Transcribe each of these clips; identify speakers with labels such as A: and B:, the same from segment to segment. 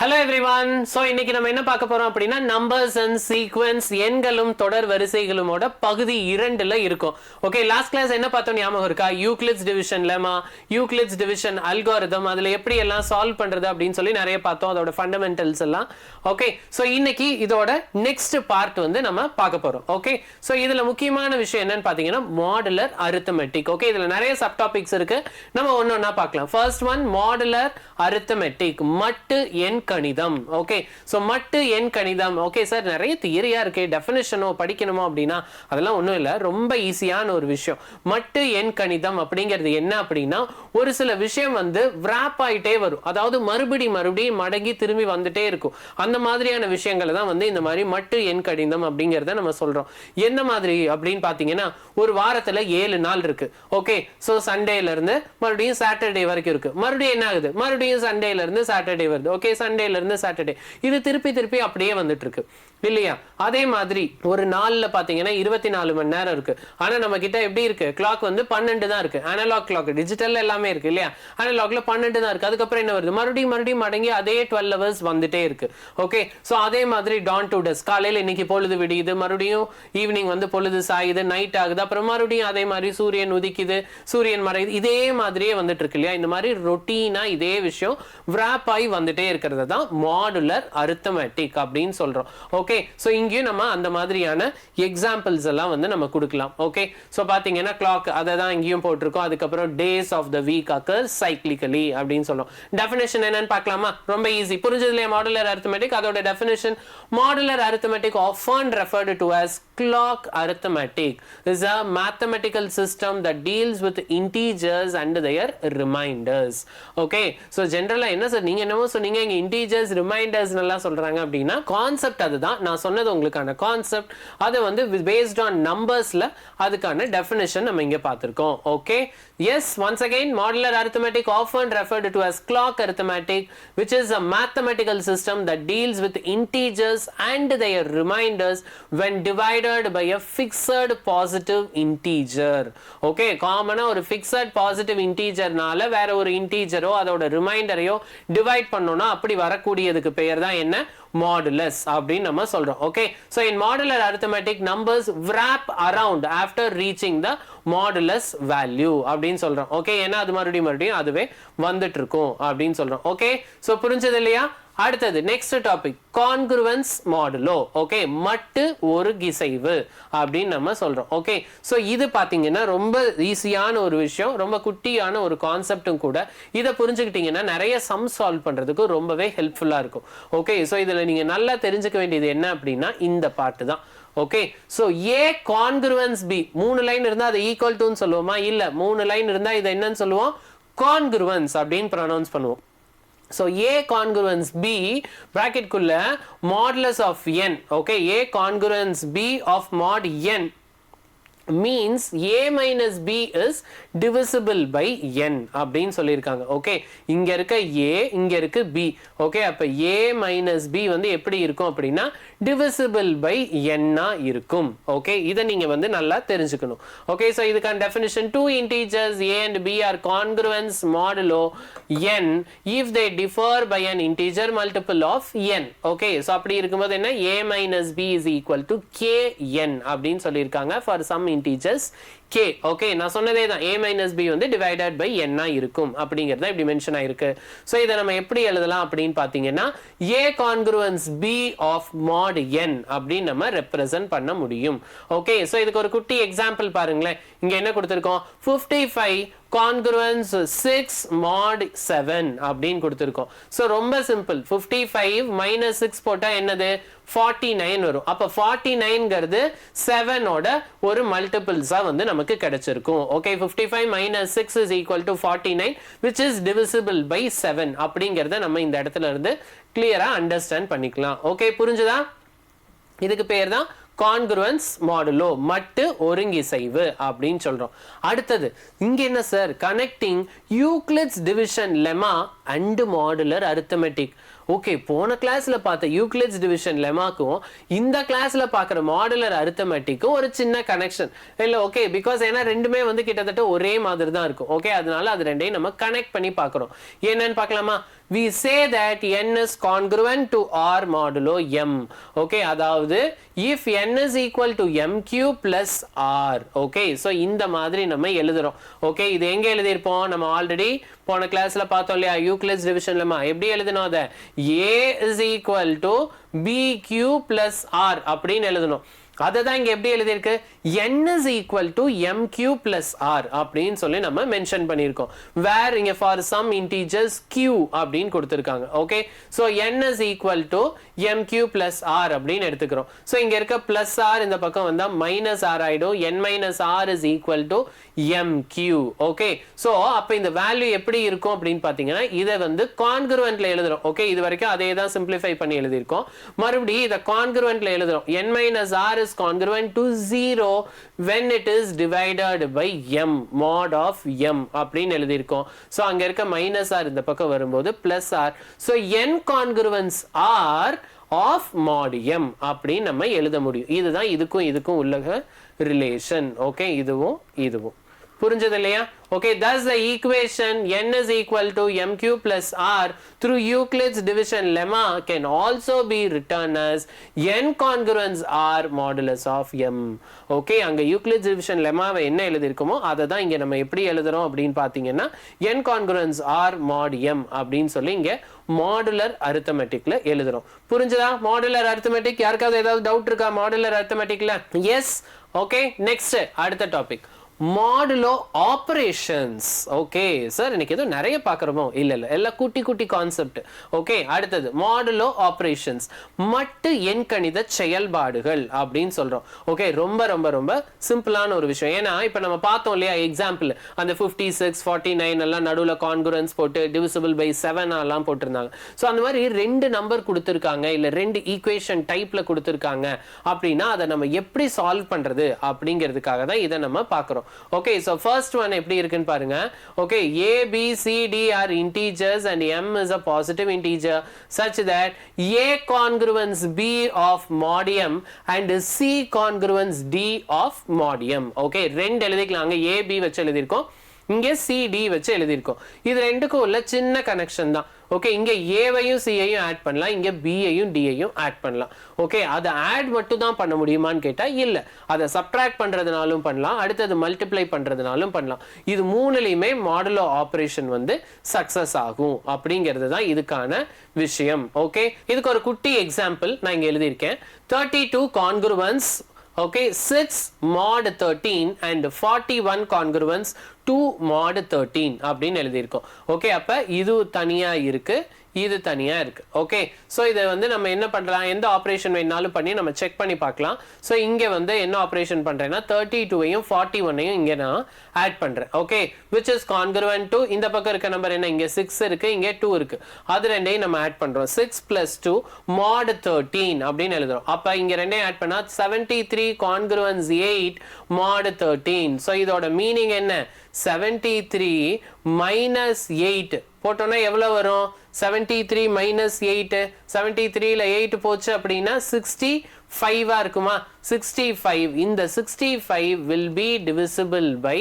A: Hello everyone. So இன்னைக்கு நம்ம என்ன பார்க்க போறோம் அப்படினா numbers and sequence எண்களும் தொடர் வரிசைகளுமோட பகுதி 2ல இருக்கும். ஓகே, லாஸ்ட் கிளாஸ் என்ன பார்த்தோம் ஞாபகம் இருக்கா? Euclid's division lemma, Euclid's division algorithm, அதுல எப்படி எல்லாம் சால்வ் பண்றது அப்படினு சொல்லி நிறைய பார்த்தோம், அதோட ஃபண்டமெண்டல்ஸ் எல்லாம். ஓகே, சோ இன்னைக்கு இதோட நெக்ஸ்ட் பார்ட் வந்து நம்ம பார்க்க போறோம். ஓகே, சோ இதுல முக்கியமான விஷயம் என்னன்னு பாத்தீங்கன்னா மாடுலர் அரித்மெட்டிக். ஓகே, இதுல நிறைய சப் டாபிக்ஸ் இருக்கு, நம்ம ஒண்ணொண்ணா பார்க்கலாம். ஃபர்ஸ்ட் ஒன் மாடுலர் அரித்மெட்டிக், மட்டு எண் கணிதம். ஓகே, சோ மட்டு எண் கணிதம். ஓகே சார், நிறைய தியரியா இருக்கு, டெஃபினிஷனோ படிக்கணுமோ அப்படின்னா அதெல்லாம் ஒண்ணும் இல்ல, ரொம்ப ஈஸியான ஒரு விஷயம். மட்டு எண் கணிதம் அப்படிங்கிறது என்ன அப்படின்னா, ஒரு சில விஷயம் வந்து விராப் ஆயிட்டே வரும், அதாவது மறுபடியும் மடங்கி திரும்பி வந்துட்டே இருக்கும். அந்த மாதிரியான விஷயங்களை தான் வந்து இந்த மாதிரி மட்டு எண் கணிதம் அப்படிங்கறத நம்ம சொல்றோம். என்ன மாதிரி அப்படின்னு பாத்தீங்கன்னா, ஒரு வாரத்துல 7 நாள் இருக்கு. ஓகே, சோ சண்டேல இருந்து மறுபடியும் சாட்டர்டே வரைக்கும் இருக்கு. மறுபடியும் என்ன ஆகுது, மறுபடியும் சண்டேல இருந்து சாட்டர்டே வருது. ஓகே, சண்டேல இருந்து சாட்டர்டே, இது திருப்பி அப்படியே வந்துட்டு இருக்கு இல்லையா? அதே மாதிரி ஒரு நாள்ல பாத்தீங்கன்னா 24 மணி நேரம் இருக்கு. ஆனா நம்ம கிட்ட எப்படி இருக்கு, கிளாக் வந்து 12 தான் இருக்கு. அனலாக் கிளாக், டிஜிட்டல் எல்லாமே இருக்கு இல்லையா? அனலாக்ல 12 தான் இருக்கு. அதுக்கப்புறம் என்ன வருது, மறுபடியும் மடங்கி அதே 12 ஹவர்ஸ் வந்துட்டே இருக்கு. ஓகே, சோ அதே மாதிரி டான் டு டஸ்க், காலையில இன்னைக்கு பொழுது விடியுது, மறுபடியும் ஈவினிங் வந்து பொழுது சாயுது, நைட் ஆகுது, அப்புறம் மறுபடியும் அதே மாதிரி சூரியன் உதிக்குது, சூரியன் மறையுது, இதே மாதிரியே வந்துட்டு இருக்கு இல்லையா? இந்த மாதிரி ரொட்டீனா இதே விஷயம் விராப் ஆகி வந்துட்டே இருக்கிறது தான் மாடுலர் அரித்மெட்டிக் அப்படின்னு சொல்றோம். ஓகே, சோ இங்கேயும் நம்ம அந்த மாதிரியான எக்ஸாம்பிள்ஸ் எல்லாம் வந்து நம்ம கொடுக்கலாம். ஓகே, சோ பாத்தீங்கன்னா கிளாக் அதை தான் இங்கேயும் போட்டிருக்கோம். அதுக்கப்புறம் days of the week occurs cyclically அப்படின்னு சொல்றோம். டெஃபினேஷன் என்னன்னு பார்க்கலாமா? ரொம்ப ஈஸி, புரிஞ்சது இல்லையா? மாடுலர் அரித்மெட்டிக், அதோட definition, modular arithmetic often referred to as clock arithmetic is a mathematical system that deals with integers and their reminders. Okay, so generally என்ன sir நீங்க என்னமோ சொன்னீங்க, இங்க integers reminders எல்லாம் சொல்றாங்க அப்படின்னா கான்செப்ட் அதுதான். நான் சொன்னது உங்களுக்கான கான்செப்ட், அது வந்து based on numbersல அதுக்கான டெஃபினிஷன் நம்ம இங்க பார்த்திருக்கோம். Okay, yes, once again modular arithmetic often referred to as clock arithmetic, which is a mathematical system that deals with integers and their reminders when divided by a fixed positive integer. Okay, காமனா ஒரு fixed positive integerனால வேற ஒரு இன்டீஜரோ அதோட ரிமைண்டரையோ divide பண்ணோம்னா அப்படி வரக்கூடியதுக்கு பெயர் தான் என்ன, modulus அப்படின்னு நம்ம சொல்றோம். Okay, so in modular arithmetic numbers wrap around after reaching the modulus value அப்படின்னு சொல்றோம். ஓகே, ஏன்னா அது மறுபடியும் அதுவே வந்துட்டு இருக்கும் அப்படின்னு சொல்றோம். ஓகே, so புரிஞ்சது இல்லையா? அடுத்தது நெக்ஸ்ட் டாபிக், கான்குருவன்ஸ் மாடுலோ. ஓகே, மட்டு ஒருங்கிசைவு அப்படின்னு நம்ம சொல்றோம். ஓகே, சோ இது பாத்தீங்கன்னா ரொம்ப ஈஸியான ஒரு விஷயம், ரொம்ப குட்டியான ஒரு கான்செப்டும் கூட. இதை புரிஞ்சுக்கிட்டீங்கன்னா நிறைய சம் சால்வ் பண்றதுக்கு ரொம்பவே ஹெல்ப்ஃபுல்லா இருக்கும். ஓகே, சோ இதுல நீங்க நல்லா தெரிஞ்சுக்க வேண்டியது என்ன அப்படின்னா இந்த பாட்டு தான். Okay, so A கான்குருவன்ஸ் B, 3 line இருந்தா அது ஈக்குவல் டுன்னு சொல்லுவோமா? இல்ல, 3 லைன் இருந்தா இதை என்னன்னு சொல்லுவோம், கான்குருவன்ஸ் அப்படின்னு ப்ரொனவுன்ஸ் பண்ணுவோம். So A congruence B bracket குள்ள modulus of n. Okay, A congruence B of mod n means A minus B is divisible by n அப்படின்னு சொல்லியிருக்காங்க. ஓகே, இங்க இருக்க A, இங்க இருக்கு B. ஓகே, அப்ப A minus B வந்து எப்படி இருக்கும் அப்படின்னா divisible by n இருக்கும். ஓகே, இதை நீங்க வந்து நல்லா தெரிஞ்சுக்கணும். ஓகே, so இதுக்கான definition, two integers A and B are congruence modulo n if they differ by an integer multiple of n. Okay, so அப்படி இருக்கும்போது என்ன, A minus B is equal to kn அப்படின்னு சொல்லியிருக்காங்க for some integers k. Okay, நான் சொன்னதே தான், A minus B வந்து divided by n இருக்கும் அப்படிங்கிறத இப்படி மென்ஷன் ஆயிருக்கு. சோ இதை நம்ம எப்படி எழுதலாம் அப்படின்னு பாத்தீங்கன்னா A congruence B of mod n அப்படின்னு நம்ம ரெப்ரசன்ட் பண்ண முடியும். ஓகே, சோ இதுக்கு ஒரு குட்டி எக்ஸாம்பிள் பாருங்களேன். இங்க என்ன கொடுத்திருக்கோம், 55 congruence 6 mod 7 அப்படின்னு கொடுத்திருக்கோம். சோ ரொம்ப சிம்பிள், 55 minus 6 போட்டா என்னது, 49 வரும். அப்ப 49ங்கிறது 7 ஓட ஒரு மல்டிபிள்ஸா வந்து நமக்கு கிடைச்சிருக்கும். Okay, 55 minus 6 is equal to 49 which is divisible by 7 அப்படிங்கறத நம்ம இந்த இடத்துல இருந்து கிளியரா அண்டர்ஸ்டாண்ட் பண்ணிக்கலாம். ஓகே, புரிஞ்சுதா? இதுக்கு பேர் தான் கான்குருவன்ஸ் மாடுலோ, மட்டு ஒருங்கிசைவு அப்படின்னு சொல்றோம். அடுத்தது இங்க என்ன sir, connecting Euclid's division lemma and modular arithmetic. Okay, போன கிளாஸ்ல பார்த்த யூக்ளிட்ஸ் டிவிஷன் லெமாக்கும் இந்த கிளாஸ்ல பார்க்குற மாடுலர் அரித்மெட்டிக்கும் ஒரு சின்ன கனெக்ஷன் இல்லை. ஓகே, பிகாஸ் ஏன்னா ரெண்டுமே வந்து கிட்டத்தட்ட ஒரே மாதிரி தான் இருக்கும். ஓகே, அதனால அது ரெண்டையும் நம்ம கனெக்ட் பண்ணி பார்க்குறோம். என்னன்னு பார்க்கலாமா? we say that n is congruent to r modulo m. Okay, அதாவது if n is equal to m cube plus r. Okay, so இந்த மாதிரி நம்ம எழுதுறோம். Okay, இது எங்க எழுதியிருப்போம்? நம்ம ஆல்ரெடி போன கிளாஸ்ல பார்த்தோம் இல்லையா, யூக்ளிட்ஸ் டிவிஷன்ல எப்படி எழுதணும்? அதை a is equal to b cube plus r அப்படின்னு எழுதணும். அதுதான் இங்க எப்படி எழுதியிருக்கு? n is equal to m cube plus r அப்படின்னு சொல்லி நம்ம மென்ஷன் பண்ணியிருக்கோம். where இங்க for some integers q அப்படின்னு கொடுத்திருக்காங்க. Okay, so n is equal to m cube plus r அப்படின்னு எடுத்துக்கிறோம். so இங்க இருக்க plus r இந்த பக்கம் வந்தா minus r ஆயிடும். n minus r is equal to m q. Okay, so அப்ப இந்த வேல்யூ எப்படி இருக்கும் அப்படின்னு பாத்தீங்கன்னா இதை வந்து கான்கிருவன்ட்ல எழுதுறோம். ஓகே, இது வரைக்கும் அதே தான் சிம்பிளிஃபை பண்ணி எழுதியிருக்கோம். மறுபடியும் இதை கான்கிருவன்ட்ல எழுதுறோம். n minus r is congruent to 0 when it is divided by m mod of m அப்படின்னு எழுதியிருக்கோம். so அங்க இருக்க minus r இந்த பக்கம் வரும்போது plus r. so n congruence r of mod m அப்படின்னு நம்ம எழுத முடியும். இதுதான் இதுக்கும் உள்ள ரிலேஷன். ஓகே, இதுவும் புரிஞ்சது இல்லையா? Okay, thus the equation n is equal to m cube plus r through Euclid's division lemma can also be written as n congruence r modulus of m. Okay, அங்க Euclid's division lemmaவை என்ன எழுதிருக்குமோ அதை தான் இங்க நம்ம எப்படி எழுதுறோம் அப்படின்னு பாத்தீங்கன்னா n congruence r mod m அப்படின்னு சொல்லி இங்க மாடுலர் அரித்மெட்டிக்ல எழுதுறோம். புரிஞ்சதா? மாடுலர் அரித்மெட்டிக் யாருக்காவது ஏதாவது டவுட் இருக்கா மாடுலர் அரித்மெட்டிக்ல? எஸ். ஓகே, நெக்ஸ்ட் அடுத்த topic modulo operations. Okay sir, இன்னைக்கு ஏதோ நிறைய பார்க்குறோமோ? இல்லை எல்லாம் குட்டி கான்செப்ட். ஓகே, அடுத்தது மாடுலோ ஆபரேஷன்ஸ், மட்டு எண்கணித செயல்பாடுகள் அப்படின்னு சொல்றோம். ஓகே, ரொம்ப சிம்பிளான ஒரு விஷயம். ஏன்னா இப்போ நம்ம பார்த்தோம் இல்லையா எக்ஸாம்பிள், அந்த 56 49 எல்லாம் நடுவில் கான்குரன்ஸ் போட்டு டிவிசிபிள் பை 7 எல்லாம் போட்டிருந்தாங்க. ஸோ அந்த மாதிரி 2 நம்பர் கொடுத்துருக்காங்க, இல்லை 2 ஈக்குவேஷன் டைப்ல கொடுத்துருக்காங்க அப்படின்னா அதை நம்ம எப்படி சால்வ் பண்றது அப்படிங்கிறதுக்காக தான் இதை நம்ம பார்க்குறோம். Okay, so first one எப்படி இருக்குன்னு பாருங்க. Okay, a b c d are integers and m is a positive integer such that a congruence b of mod m and c congruence d of mod m. Okay, ரெண்டு எழுதிக்கலாம். அங்க a b வச்சு எழுதியிருக்கோம், இங்கே cd வச்சு எழுதியிருக்கோம். இது ரெண்டுக்கும் உள்ள சின்ன கனெக்ஷன் தான். ஓகே, இங்க ஏவையும் சியையும் ஆட் பண்ணலாம், இங்க பியையும் டியையும் ஆட் பண்ணலாம். ஓகே, அதை ஆட் மட்டும் தான் பண்ண முடியுமான்னு கேட்டா இல்ல, அதை சப்ட்ராக்ட் பண்றதுனாலும் பண்ணலாம், அடுத்தது மல்டிப்ளை பண்றதுனாலும் பண்ணலாம். இது மூணுலையுமே மாடுலோ ஆபரேஷன் வந்து சக்சஸ் ஆகும் அப்படிங்கிறது தான் இதுக்கான விஷயம். ஓகே, இதுக்கு ஒரு குட்டி எக்ஸாம்பிள் நான் இங்க எழுதியிருக்கேன். 32 congruence, okay, 6 mod 13 and 41 congruence 2 mod 13 அப்படின்னு எழுதியிருக்கோம். ஓகே, அப்ப இது தனியா இருக்கு, இது தனியா இருக்கு. ஓகே, சோ இதை வந்து நம்ம என்ன பண்றோம், எந்த ஆபரேஷன் வேணாலும் பண்ணி நம்ம செக் பண்ணி பார்க்கலாம். சோ இங்க வந்து என்ன ஆபரேஷன் பண்றேன்னா 32ஐயும் 41ஐயும் இங்க நான் ஆட் பண்றேன். Okay, which is congruent to இந்த பக்கம் இருக்க நம்பர் என்ன, இங்க 6 இருக்கு, இங்க 2 இருக்கு, அது ரெண்டையும் நம்ம ஆட் பண்றோம். 6 plus 2 mod 13 அப்படின்னு எழுதுறோம். அப்ப இங்க ரெண்டையும் ஆட் பண்ணா 73 congruence 8 mod 13. சோ இதோட மீனிங் என்ன, 73 minus 8 போட்டோம்னா எவ்வளவு வரும்? 73 minus 8, 73ல 8 போச்சு அப்படின்னா 65 இருக்குமா? 65. இந்த 65 will be divisible by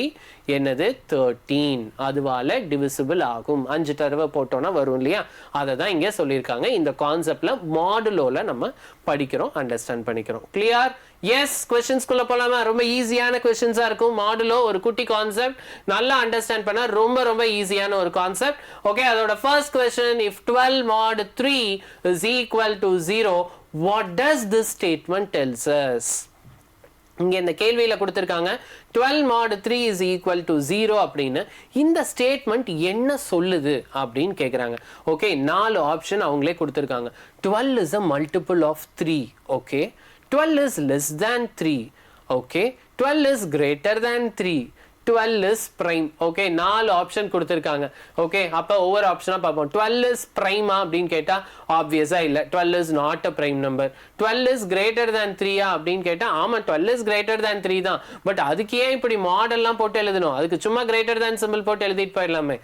A: என்னது 13. அதுவால டிவிசிபிள் ஆகும். 5 தடவை போட்டோம்னா வரும் இல்லையா? அதை தான் இங்க சொல்லியிருக்காங்க. இந்த கான்செப்ட்ல மாடுலோல நம்ம படிக்கிறோம், அண்டர்ஸ்டாண்ட் பண்ணிக்கிறோம். கிளியர்? எஸ். கொஸ்டின்ஸ்குள்ள போலாமா? ரொம்ப ஈஸியான கொஸ்டின்ஸா இருக்கும். மாடுலோ ஒரு குட்டி கான்செப்ட், நல்லா அண்டர்ஸ்டாண்ட் பண்ணா ரொம்ப ஈஸியான ஒரு கான்செப்ட். ஓகே, அதோட first question, if 12 mod 3 is equal to 0, what does this statement tells us? இங்க இந்த கேள்வியில கொடுத்திருக்காங்க 12 mod 3 is equal to 0 அப்படின்னு. இந்த ஸ்டேட்மெண்ட் என்ன சொல்லுது அப்படின்னு கேக்குறாங்க. ஓகே, 4 ஆப்ஷன் அவங்களே கொடுத்திருக்காங்க. 12 is a multiple of 3. Okay, 12 is less than 3. Okay, 12 is greater than 3. 12 is prime. Okay, 4 option கொடுத்திருக்காங்க. ஓகே, அப்ப ஒவ்வொரு ஆப்ஷனா பார்ப்போம். 12 is prime அப்படின்னு கேட்டா ஆப்வியஸா இல்ல, 12 is not a prime number. 12 is greater than 3 அப்படின்னு கேட்டா ஆமா 12 is greater than 3 தான். பட் அதுக்கு ஏன் இப்படி மாடல்லாம் போட்டு எழுதணும்? அதுக்கு சும்மா greater than சிம்பிள் போட்டு எழுதிட்டு போயிடலாமே.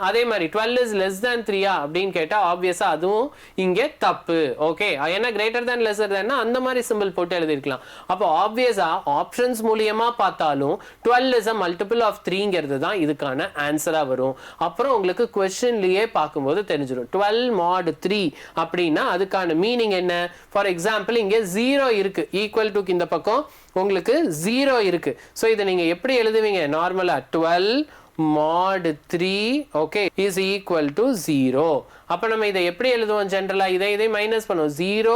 A: அதே மாதிரி 12 is less than 3 அப்படின்னு கேட்டா ஆப்வியஸா அதுவும் இங்க தப்பு. ஓகே, ஏன்னா greater than lesser than அந்த மாதிரி சிம்பிள் போட்டு எழுதிருக்கலாம். அப்போ ஆப்வியஸா ஆப்ஷன்ஸ் மூலியமா பார்த்தாலும் 12 is a multiple multiple of 3ங்கிறது தான் இதுக்கான ஆன்சரா வரும். அப்புறம் உங்களுக்கு क्वेश्चनலயே பாக்கும்போது தெரிஞ்சிரும் 12 mod 3 அப்படினா அதுக்கான மீனிங் என்ன. ஃபார் எக்ஸாம்பிள் இங்க 0 இருக்கு, ஈக்குவல் டு இந்த பக்கம் உங்களுக்கு 0 இருக்கு. சோ இத நீங்க எப்படி எழுதுவீங்க நார்மலா 12 mod 3 okay is equal to 0. அப்ப நம்ம இதை எப்படி எழுதுவோம் ஜெனரலா, இதை மைனஸ் பண்ணுவோம். 0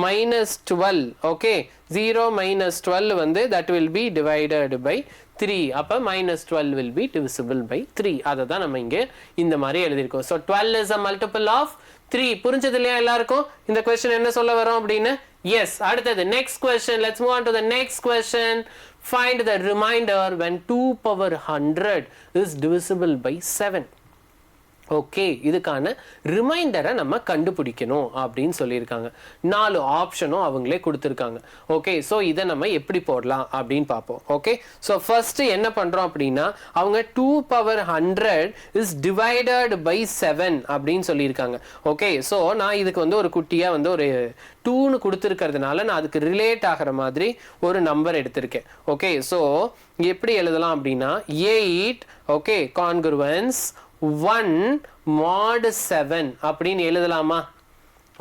A: minus 12 okay 0 minus 12 வந்து that will be divided by 3. அப்ப minus 12 will be divisible by 3. அதை தான் நம்ம இங்க இந்த மாதிரி எழுதியிருக்கோம். so 12 is a multiple of 3. புரிஞ்சது இல்லையா எல்லாருக்கும் இந்த question என்ன சொல்ல வரோம் அப்படின்னு. yes, அடுத்தது next question. let's move on to the next question. find the remainder when 2 power 100 is divisible by 7. Okay, இதுக்கான ரிமைண்டரை நம்ம கண்டுபிடிக்கணும் அப்படின்னு சொல்லியிருக்காங்க. 4 ஆப்ஷனும் அவங்களே கொடுத்துருக்காங்க. ஓகே, ஸோ இதை நம்ம எப்படி போடலாம் அப்படின்னு பார்ப்போம். ஓகே, ஸோ ஃபர்ஸ்ட் என்ன பண்ணுறோம் அப்படின்னா அவங்க 2 power 100 இஸ் டிவைடட் பை 7 அப்படின்னு சொல்லியிருக்காங்க. ஓகே, ஸோ நான் இதுக்கு வந்து ஒரு குட்டியாக வந்து ஒரு 2ன்னு கொடுத்துருக்கிறதுனால நான் அதுக்கு ரிலேட் ஆகிற மாதிரி ஒரு நம்பர் எடுத்திருக்கேன். ஓகே, ஸோ எப்படி எழுதலாம் அப்படின்னா 8 ஓகே கான்குருவன்ஸ் 1 mod 7 அப்படின்னு எழுதலாமா.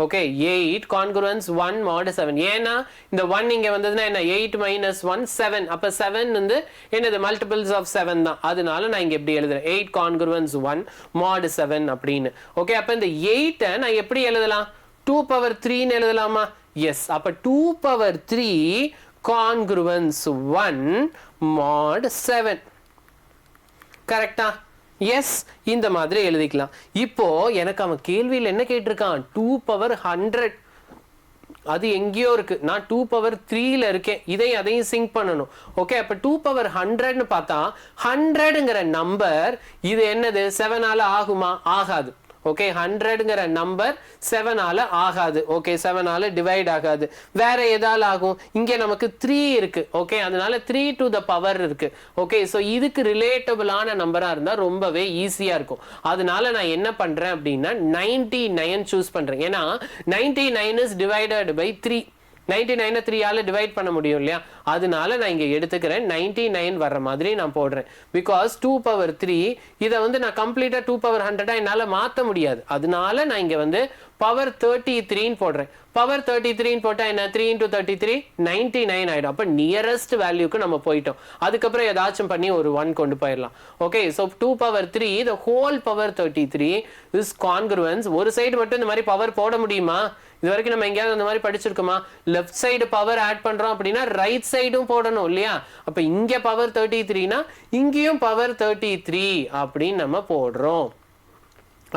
A: Okay, 8 congruence 1 mod 7. ஏன்னா இந்த 1 இங்க வந்ததுன்னா என்ன 8 minus 1 7. அப்ப 7 வந்து என்னது மல்டிபிள்ஸ் ஆஃப் 7 தான். அதனால நான் இங்க எப்படி எழுதுறேன் 8 கான்குரன்ஸ் 1 mod 7 அப்படின்னு. ஓகே, அப்ப இந்த 8 நான் எப்படி எழுதலாம் 2 power 3 ன்னு எழுதலாமா. எஸ், அப்ப 2 power 3 கான்குரன்ஸ் 1 mod 7. கரெக்டா. எஸ், இந்த மாதிரி எழுதிக்கலாம். இப்போ எனக்கு அவன் கேள்வியில் என்ன கேட்டிருக்கான் 2 power 100 அது எங்கேயோ இருக்கு, நான் 2 power 3ல இருக்கேன். அதையும் சிங்க் பண்ணணும். ஓகே, அப்ப 2 power 100ன்னு பார்த்தா 100ங்கிற நம்பர் இது என்னது 7ஆல ஆகுமா, ஆகாது. ஓகே, 100ங்கிற நம்பர் 7ஆல ஆகாது. ஓகே, 7ஆல டிவைட் ஆகாது. வேற எதால ஆகும், இங்க நமக்கு 3 இருக்கு. ஓகே, அதனால 3 to the power இருக்கு. ஓகே, சோ இதுக்கு ரிலேட்டபிளான நம்பரா இருந்தா ரொம்பவே ஈஸியா இருக்கும். அதனால நான் என்ன பண்றேன் அப்படின்னா 99 சூஸ் பண்றேன். ஏன்னா 99 is divided by 3. 99 3ஆல டிவைட் பண்ண முடியும் இல்லையா. அதனால நான் இங்க எடுத்துக்கிறேன் 99 வர்ற மாதிரி நான் போடுறேன். பிகாஸ் 2 power 3 இதை வந்து நான் கம்ப்ளீட்டா 2 power 100 என்னால மாத்த முடியாது. அதனால நான் இங்க வந்து power 33 போடுறேன். power 33 போட்டா என்ன 3 into 33 99 ஆயிடும். அப்ப நியரஸ்ட் வேல்யூக்கு நம்ம போயிட்டோம். அதுக்கப்புறம் ஏதாச்சும் பண்ணி ஒரு 1 கொண்டு போயிடலாம். Okay, so 2 power 3 the whole power 33 is congruence. ஒரு சைடு மட்டும் இந்த மாதிரி பவர் போட முடியுமா, இது வரைக்கும் நம்ம எங்கேயாவது அந்த மாதிரி படிச்சிருக்கோமா. லெஃப்ட் சைடு பவர் ஆட் பண்றோம் அப்படின்னா ரைட் சைடும் போடணும் இல்லையா. அப்ப இங்க பவர் 33னா இங்கேயும் பவர் 33 அப்படின்னு நம்ம போடுறோம்.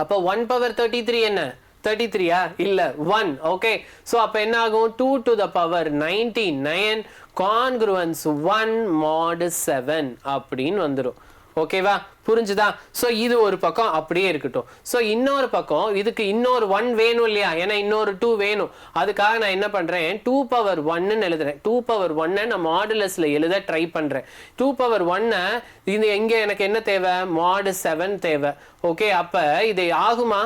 A: அப்ப 1 power 33 என்ன 33யா இல்ல 1. ஓகே, சோ அப்ப என்ன ஆகும் 2 to the power 99 congruence 1 mod 7 அப்படின்னு வந்துரும். ஓகேவா, புரிஞ்சுதா. சோ இது ஒரு பக்கம் அப்படியே இருக்கட்டும். சோ இன்னொரு பக்கம் இதுக்கு இன்னொரு 1 வேணும் இல்லையா, ஏன்னா இன்னொரு 2 வேணும். அதுக்காக நான் என்ன பண்றேன் 2 power 1 எழுதுறேன். 2 power 1 நான் மாடுலஸ்ல எழுத ட்ரை பண்றேன். 2 power 1 இது எங்க எனக்கு என்ன தேவை mod 7 தேவை. ஓகே, அப்ப இது ஆகுமா,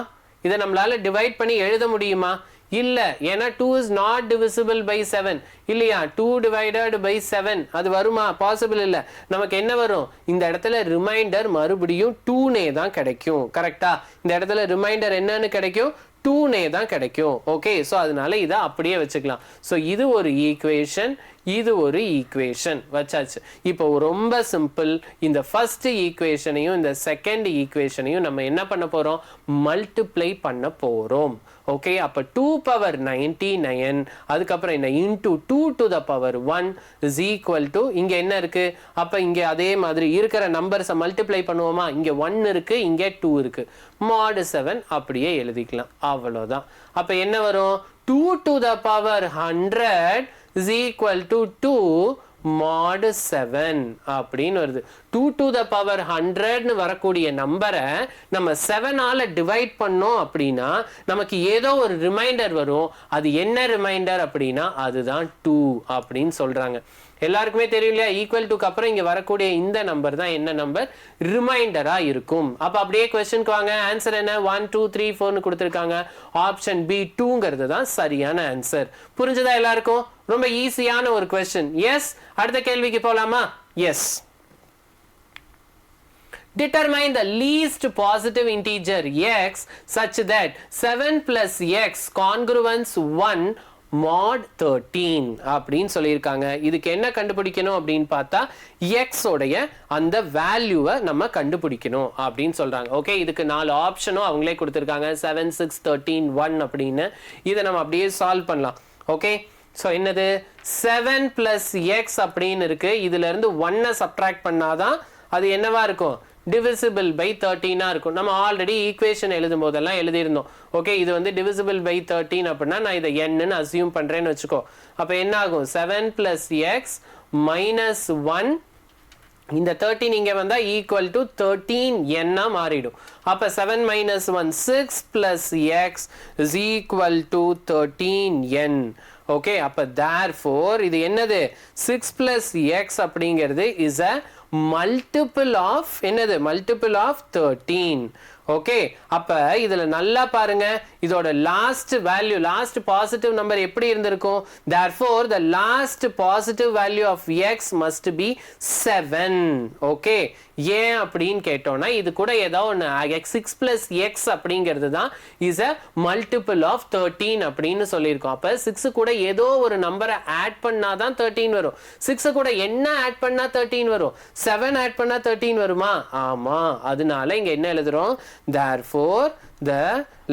A: இதை நம்மளால டிவைட் பண்ணி எழுத முடியுமா, இல்ல. ஏன்னா 2 is not divisible by 7 இல்லையா. 2 divided by 7 அது வருமா, பாசிபிள் இல்ல. நமக்கு என்ன வரும் இந்த இடத்துல ரிமைண்டர் மறுபடியும் 2 தான் கிடைக்கும். கரெக்டா, இந்த இடத்துல ரிமைண்டர் என்னன்னு கிடைக்கும் 2 தான் கிடைக்கும். ஓகே, சோ அதனால இதை அப்படியே வச்சுக்கலாம். சோ இது ஒரு ஈக்குவேஷன், இது ஒரு ஈக்குவேஷன் வச்சாச்சு. இப்போ ரொம்ப சிம்பிள். இந்த ஃபர்ஸ்ட் ஈக்குவேஷனையும் இந்த செகண்ட் ஈக்குவேஷனையும் நம்ம என்ன பண்ண போறோம் மல்டிப்ளை பண்ண போறோம். ஓகே, அப்ப 2 power 99 அதுக்கப்புறம் என்ன into 2 to the power 1 is equal to இங்க என்ன இருக்கு, அப்ப இங்க அதே மாதிரி இருக்கிற நம்பர்ஸை மல்டிப்ளை பண்ணுவோமா. இங்க 1 இருக்கு, இங்க 2 இருக்கு. mod 7 அப்படியே எழுதிக்கலாம், அவ்வளவுதான். அப்ப என்ன வரும் 2 to the power 100 is equal to 2 mod 7 அப்படின்னு வருது. 2 to the power 100 வரக்கூடிய நம்பரை நம்ம 7ஆல டிவைட் பண்ணோம் அப்படின்னா நமக்கு ஏதோ ஒரு ரிமைண்டர் வரும். அது என்ன ரிமைண்டர் அப்படின்னா அதுதான் 2 அப்படின்னு சொல்றாங்க. எல்லாருக்குமே தெரியும் இல்லையா, ஈக்குவல் டுக்கு அப்புறம் இங்க வரக்கூடிய இந்த நம்பர் தான் என்ன நம்பர் ரிமைண்டரா இருக்கும். அப்ப அப்படியே क्वेश्चनக்கு வாங்க. ஆன்சர் என்ன 1 2 3 4னு கொடுத்திருக்காங்க. ஆப்ஷன் பி 2ங்கிறது தான் சரியான ஆன்சர். புரிஞ்சதா எல்லாருக்கும்? ரொம்ப ஈஸியான ஒரு क्वेश्चन. எஸ், அடுத்த கேள்விக்கு போலாமா. Yes, Determine the least positive integer x such that 7 plus x congruence 1 mod 13 அப்படின்னு சொல்லியிருக்காங்க. இதுக்கு என்ன கண்டுபிடிக்கணும் அப்படின்னு பார்த்தா x உடைய அந்த வேல்யூவை நம்ம கண்டுபிடிக்கணும் அப்படின்னு சொல்றாங்க. ஓகே, இதுக்கு 4 ஆப்ஷனும் அவங்களே கொடுத்துருக்காங்க. 7, 6, 13, 1 அப்படின்னு. இதை நம்ம அப்படியே சால்வ் பண்ணலாம். ஓகே, ஸோ என்னது 7 plus x அப்படின்னு இருக்கு. இதுல இருந்து 1 சப்ட்ராக்ட் பண்ணாதான் அது என்னவா இருக்கும், divisible by 13 இருக்கும். நம்ம ஆல்ரெடி ஈக்குவேஷன் எழுதும் போதெல்லாம் எழுதியிருந்தோம். ஓகே, இது வந்து divisible by 13 அப்படின்னா நான் இதை n அசியூம் பண்றேன்னு வச்சுக்கோ. அப்ப என்ன ஆகும், 7 plus x minus 1, இந்த 13 இங்க வந்தா equal to 13n மாறிடும். அப்ப 7 minus 1 6 plus x is equal to 13n. Okay, அப்ப therefore இது என்னது, 6 plus x அப்படிங்கிறது is a multiple of என்னது, multiple of 13. ஓகே, அப்ப இதுல நல்லா பாருங்க, இதோட last value, last positive number எப்படி இருந்திருக்கும். therefore the last positive value of x must be 7. Okay, ஏன் அப்படின்னு கேட்டோம்னா இது கூட ஏதோ ஒன்று 6 plus x அப்படிங்கிறது தான் இஸ் a multiple of 13 அப்படின்னு சொல்லியிருக்கோம். அப்ப 6 கூட ஏதோ ஒரு நம்பரை ஆட் பண்ணாதான் 13 வரும். 6 கூட என்ன ஆட் பண்ணா 13 வரும், 7 ஆட் பண்ணா 13 வருமா? ஆமா, அதனால இங்க என்ன எழுதுறோம், therefore the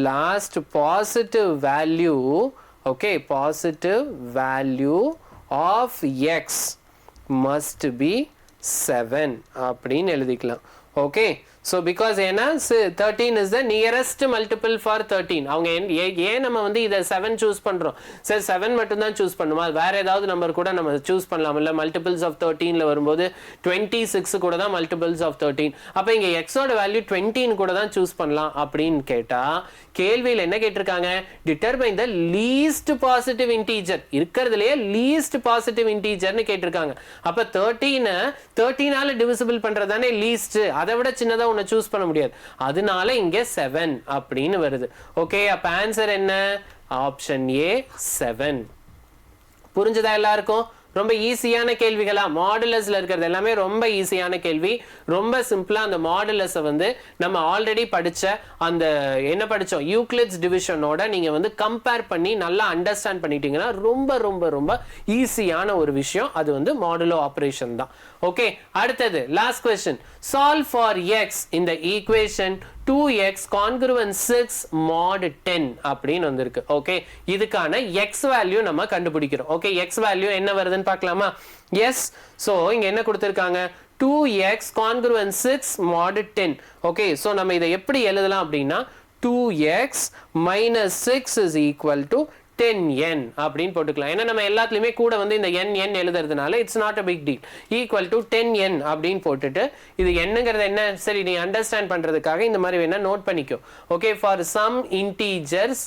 A: last positive value, okay, positive value of x must be 7 அப்படின்னு எழுதிக்கலாம். ஓகே, so because ஏன்னா 13 is the nearest multiple for 13. அவங்க ஏன் நம்ம வந்து இதை 7 சூஸ் பண்றோம், சரி 7 மட்டும் தான் சூஸ் பண்ணுமா, வேற ஏதாவது நம்பர் கூட நம்ம சூஸ் பண்ணலாம் இல்ல. மல்டிபிள்ஸ் ஆஃப் 13ல வரும்போது 26 கூட தான் மல்டிபிள்ஸ் ஆஃப் 13. அப்ப இங்க x ஓட வேல்யூ 20 கூட தான் சூஸ் பண்ணலாம் அப்படின்னு கேட்டா கேள்வியில் என்ன கேட்டிருக்காங்க, determine the least positive integer, இருக்கிறதுலயே least positive integerன்னு கேட்டிருக்காங்க. அப்ப 13ஆல டிவிசிபிள் பண்றதானே லீஸ்ட், அதை விட சின்னதா ஒன்னு சூஸ் பண்ண முடியாது. அதனால இங்க 7 அப்படின்னு வருது. ஓகே, அப்ப ஆன்சர் என்ன, ஆப்ஷன் ஏ 7. புரிஞ்சதா எல்லாருக்கும்? ரொம்ப ஈஸியான கேள்விகளா, மாடுலஸ்ல இருக்கிறது எல்லாமே ரொம்ப ஈஸியான கேள்வி. ரொம்ப சிம்பிளா அந்த மாடுலஸை வந்து நம்ம ஆல்ரெடி படிச்ச அந்த என்ன படிச்சோம், யூக்ளிட்ஸ் டிவிஷனோட நீங்க வந்து கம்பேர் பண்ணி நல்லா அண்டர்ஸ்டாண்ட் பண்ணிட்டீங்கன்னா ரொம்ப ரொம்ப ரொம்ப ஈஸியான ஒரு விஷயம் அது வந்து மாடுலோ ஆபரேஷன் தான். ஓகே, அடுத்தது last question, solve for x in the equation 2x congruent 6 mod 10 அப்படின்னு வந்திருக்கு. ஓகே, இதுக்கான x வேல்யூ நம்ம கண்டுபிடிக்கிறோம். ஓகே, x வேல்யூ என்ன வருதுன்னு பார்க்கலாமா? எஸ், சோ இங்க என்ன கொடுத்திருக்காங்க, 2x congruent 6 mod 10. Okay, so நம்ம இதை எப்படி எழுதலாம் அப்படின்னா 2x minus 6 is equal to 10n அப்படின்னு போட்டுக்கலாம். ஏன்னா நம்ம எல்லாத்துலயுமே கூட வந்து இந்த n எழுதுறதுனால it's not a big deal. equal to 10n அப்படின்னு போட்டுட்டு இது என்னங்கிறது என்ன, சரி நீ அண்டர்ஸ்டாண்ட் பண்றதுக்காக இந்த மாதிரி வேணா நோட் பண்ணிக்கோ. Okay, for some integers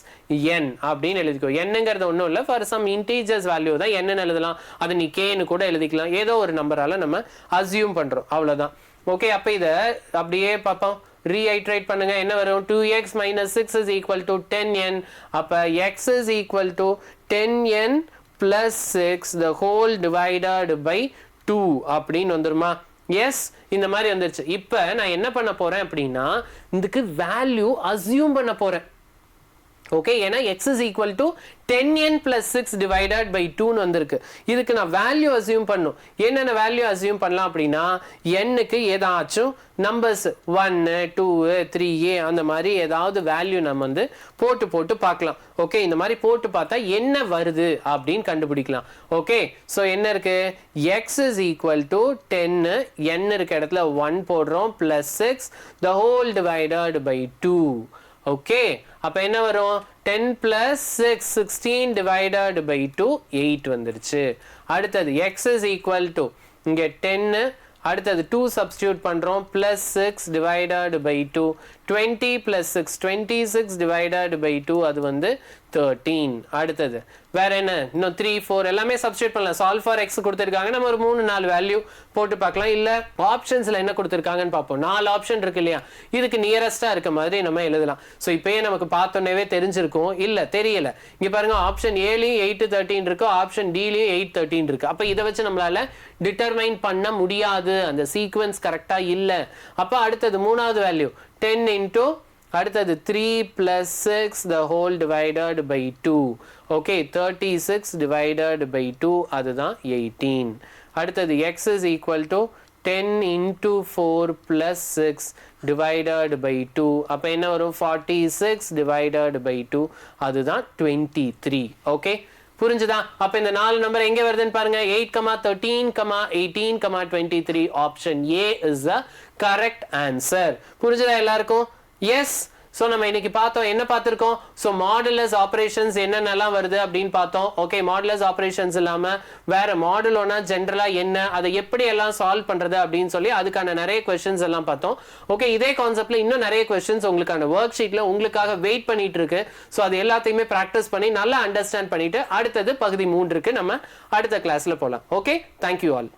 A: n அப்படின்னு எழுதிக்கோ. என்னங்கிறது ஒன்றும் இல்லை, ஃபார் சம் இன்டீஜர்ஸ் வேல்யூ தான் என்னன்னு எழுதலாம். அது நீ கேன்னு கூட எழுதிக்கலாம். ஏதோ ஒரு நம்பரால நம்ம அசியூம் பண்றோம், அவ்வளவுதான். ஓகே, அப்ப இதை அப்படியே பார்ப்போம், reiterate பண்ணுங்க. என்ன வரும், 2x minus 6 is equal to 10n. அப்ப x is equal to 10n plus 6 the whole divided by 2 அப்படின்னு வந்துருமா? எஸ், இந்த மாதிரி வந்துருச்சு. இப்ப நான் என்ன பண்ண போறேன் அப்படின்னா இதுக்கு வேல்யூ அசியூம் பண்ண போறேன். ஓகே, ஏன்னா x is equal to 10n plus 6 divided by 2 வந்திருக்கு. இதுக்கு நான் வேல்யூ அசியூம் பண்ணும். என்னென்ன வேல்யூ அசியூம் பண்ணலாம் அப்படின்னா n-க்கு ஏதாச்சும் நம்பர்ஸ் 1 2 3 அந்த மாதிரி ஏதாவது வேல்யூ நம்ம வந்து போட்டு பார்க்கலாம். ஓகே, இந்த மாதிரி போட்டு பார்த்தா என்ன வருது அப்படின்னு கண்டுபிடிக்கலாம். ஓகே, ஸோ என்ன இருக்கு, x is equal to 10, n இருக்க இடத்துல 1 போடுறோம், plus 6 the whole divided by 2. Okay, அப்ப என்ன வரும், 10 plus 6 16 divided by 2 8 வந்துருச்சு. அடுத்தது x is equal to இங்க 10, அடுத்தது 2 substitute பண்றோம், plus 6 divided by 2 20 plus 6 26 divided by 2 அது வந்து 13. அடுத்தது வேற என்ன, இன்னும் 3 4 எல்லாமே சப்ஸ்டிட்யூட் பண்ணலாம். சால்வ் ஃபார் எக்ஸ் கொடுத்துருக்காங்க, நம்ம ஒரு 3-4 வேல்யூ போட்டு பார்க்கலாம். இல்ல ஆப்ஷன்ஸ்ல என்ன கொடுத்துருக்காங்கன்னு பார்ப்போம். 4 ஆப்ஷன் இருக்கு இல்லையா, இதுக்கு நியரஸ்டா இருக்க மாதிரி நம்ம எழுதலாம். ஸோ இப்பயே நமக்கு பார்த்தோன்னே தெரிஞ்சிருக்கும், இல்ல தெரியல. இங்க பாருங்க, ஆப்ஷன் ஏலையும் 8 13 இருக்கு, ஆப்ஷன் டிலையும் 8 13 இருக்கு. அப்ப இதை வச்சு நம்மளால டிட்டர்மைன் பண்ண முடியாது, அந்த சீக்வன்ஸ் கரெக்டா இல்ல. அப்ப அடுத்தது 3வது வேல்யூ 10 இன்டூ அடுத்தது 3 plus 6 the whole divided by 2. Okay, 36 divided by 2 அதுதான் 18. அடுத்தது x is equal to 10 into 4 plus 6 divided by 2. அப்ப என்ன வரும், 46 divided by 2 அதுதான் 23. ஓகே, புரிஞ்சுதா? அப்ப இந்த 4 நம்பர் எங்க வருதுன்னு பாருங்க. 8, 13, 18, 23. Option A is the correct answer. புரிஞ்சுதா எல்லாருக்கும்? எஸ். ஸோ நம்ம இன்னைக்கு பார்த்தோம், என்ன பார்த்துருக்கோம்? ஸோ மாடுலஸ் ஆப்ரேஷன்ஸ் என்னென்னலாம் வருது அப்படின்னு பார்த்தோம். ஓகே, மாடுலஸ் ஆப்ரேஷன்ஸ் இல்லாமல் வேற மாடுலோனா ஜென்ரலாக என்ன, அதை எப்படி எல்லாம் சால்வ் பண்ணுறது அப்படின்னு சொல்லி அதுக்கான நிறைய கொஸ்டின்ஸ் எல்லாம் பார்த்தோம். ஓகே, இதே கான்செப்ட்ல இன்னும் நிறைய கொஸ்டின்ஸ் உங்களுக்கான ஒர்க் ஷீட்ல உங்களுக்காக வெயிட் பண்ணிட்டு இருக்கு. ஸோ அது எல்லாத்தையுமே ப்ராக்டிஸ் பண்ணி நல்லா அண்டர்ஸ்டாண்ட் பண்ணிட்டு அடுத்தது பகுதி 3க்கு நம்ம அடுத்த கிளாஸ்ல போகலாம். Okay, thank you all.